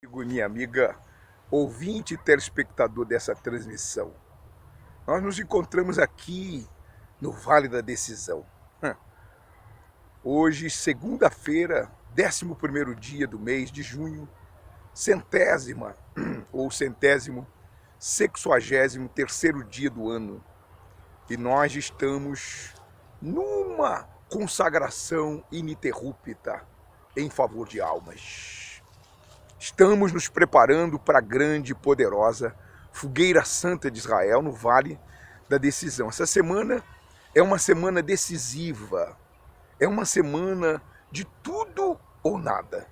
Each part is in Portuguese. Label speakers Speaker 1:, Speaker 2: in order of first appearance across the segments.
Speaker 1: Amigo, minha amiga, ouvinte e telespectador dessa transmissão. Nós nos encontramos aqui no Vale da Decisão. Hoje, segunda-feira, 11º dia do mês de junho, centésima ou centésimo, 63º dia do ano. E nós estamos numa consagração ininterrupta em favor de almas. Estamos nos preparando para a grande e poderosa Fogueira Santa de Israel no Vale da Decisão. Essa semana é uma semana decisiva, é uma semana de tudo ou nada.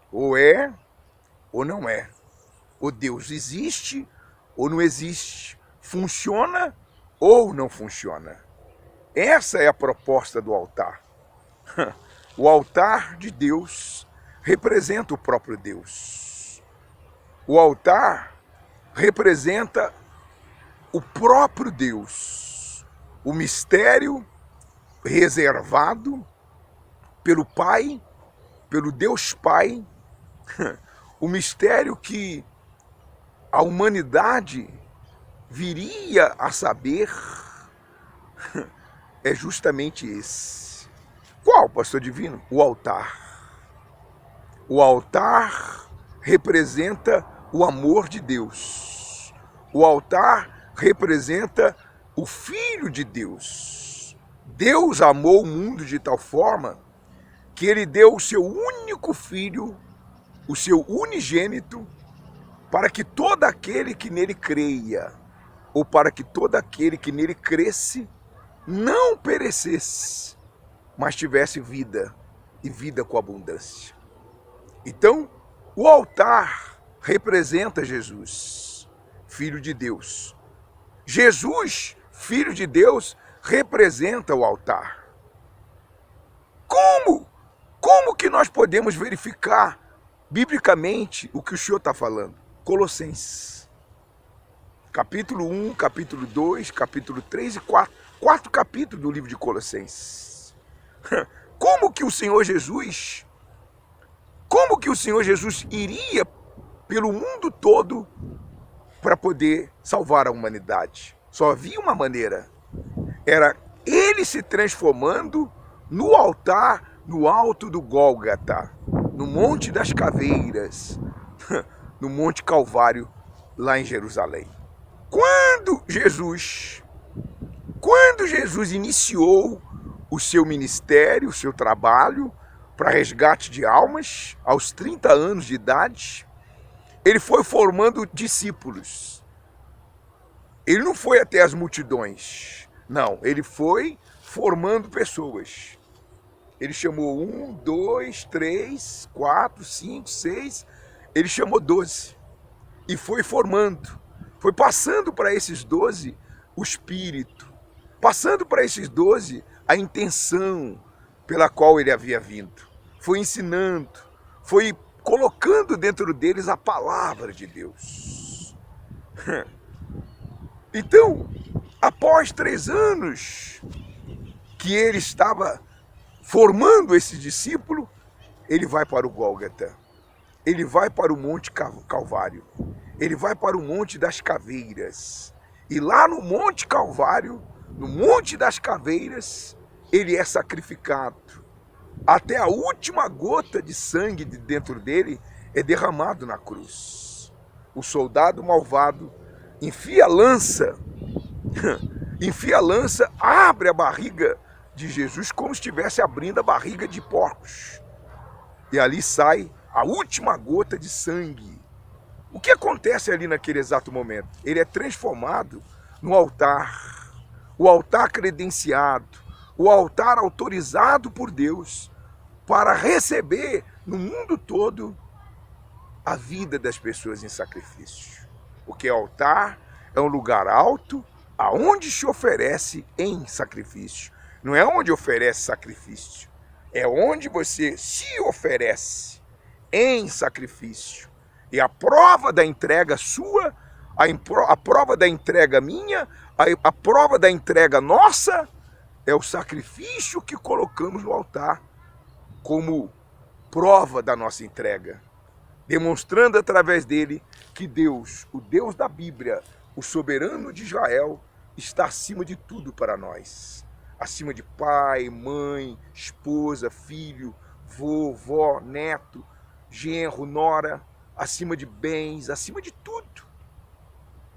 Speaker 1: Ou é ou não é. Ou Deus existe ou não existe. Funciona ou não funciona. Essa é a proposta do altar. O altar de Deus representa o próprio Deus. O altar representa o próprio Deus, o mistério reservado pelo Pai, pelo Deus Pai, o mistério que a humanidade viria a saber é justamente esse. Qual, pastor divino? O altar. O altar representa o amor de Deus. O altar representa o Filho de Deus. Deus amou o mundo de tal forma que ele deu o seu único filho, o seu unigênito, para que todo aquele que nele creia, ou para que todo aquele que nele cresce, não perecesse, mas tivesse vida, e vida com abundância. Então, o altar representa Jesus, Filho de Deus. Jesus, Filho de Deus, representa o altar. Como que nós podemos verificar biblicamente o que o Senhor está falando? Colossenses. Capítulo 1, capítulo 2, capítulo 3 e 4. 4 capítulos do livro de Colossenses. Como que o Senhor Jesus iria pelo mundo todo para poder salvar a humanidade? Só havia uma maneira. Era ele se transformando no altar, no alto do Gólgota, no Monte das Caveiras, no Monte Calvário, lá em Jerusalém. Quando Jesus iniciou o seu ministério, o seu trabalho para resgate de almas, aos 30 anos de idade, ele foi formando discípulos. Ele não foi até as multidões, não, ele foi formando pessoas. Ele chamou 1, 2, 3, 4, 5, 6, ele chamou 12 e foi formando, foi passando para esses 12 o Espírito, passando para esses 12 a intenção pela qual ele havia vindo, foi ensinando, foi colocando dentro deles a palavra de Deus. Então, após 3 anos que ele estava formando esse discípulo, ele vai para o Gólgota, ele vai para o Monte Calvário, ele vai para o Monte das Caveiras, e lá no Monte Calvário, no Monte das Caveiras, ele é sacrificado. Até a última gota de sangue de dentro dele é derramado na cruz. O soldado malvado enfia a lança, abre a barriga de Jesus como se estivesse abrindo a barriga de porcos. E ali sai a última gota de sangue. O que acontece ali naquele exato momento? Ele é transformado no altar, o altar credenciado, o altar autorizado por Deus para receber no mundo todo a vida das pessoas em sacrifício. Porque altar é um lugar alto aonde se oferece em sacrifício. Não é onde oferece sacrifício, é onde você se oferece em sacrifício. E a prova da entrega sua, a prova da entrega minha, a prova da entrega nossa, é o sacrifício que colocamos no altar como prova da nossa entrega. demonstrando através dele que Deus, o Deus da Bíblia, o soberano de Israel, está acima de tudo para nós. Acima de pai, mãe, esposa, filho, vô, vó, neto, genro, nora, acima de bens, acima de tudo.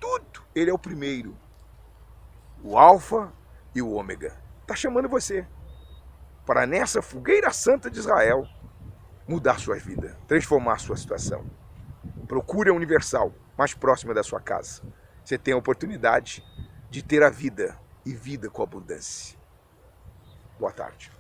Speaker 1: Tudo. Ele é o primeiro, o alfa e o ômega. Está chamando você para nessa fogueira santa de Israel mudar sua vida, transformar sua situação. Procure a Universal mais próxima da sua casa. Você tem a oportunidade de ter a vida e vida com abundância. Boa tarde.